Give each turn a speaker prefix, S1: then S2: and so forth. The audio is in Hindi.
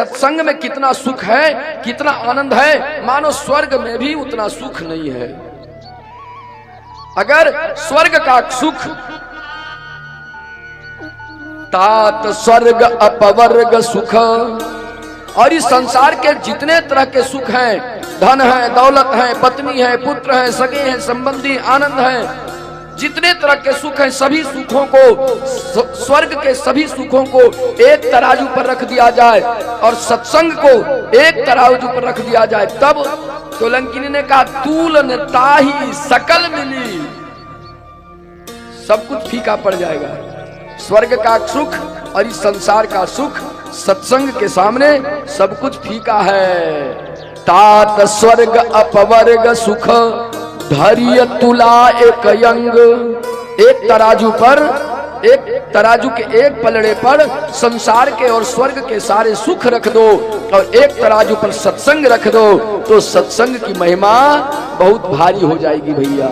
S1: सत्संग में कितना सुख है, कितना आनंद है, मानो स्वर्ग में भी उतना सुख नहीं है। अगर स्वर्ग का सुख तात स्वर्ग अपवर्ग सुख, और इस संसार के जितने तरह के सुख हैं, धन है, दौलत है, पत्नी है, पुत्र है, सगे हैं, संबंधी, आनंद है, जितने तरह के सुख हैं, सभी सुखों को, स्वर्ग के सभी सुखों को एक तराजू पर रख दिया जाए और सत्संग को एक तराजू पर रख दिया जाए, तब तो लंकिनी ने कहा तूलन ताही सकल मिली, सब कुछ फीका पड़ जाएगा। स्वर्ग का सुख और इस संसार का सुख सत्संग के सामने सब कुछ फीका है। तात स्वर्ग अपवर्ग सुख धैर्य तुला एक यंग, एक तराजू पर, एक तराजू के एक पलड़े पर संसार के और स्वर्ग के सारे सुख रख दो और एक तराजू पर सत्संग रख दो, तो सत्संग की महिमा बहुत भारी हो जाएगी भैया।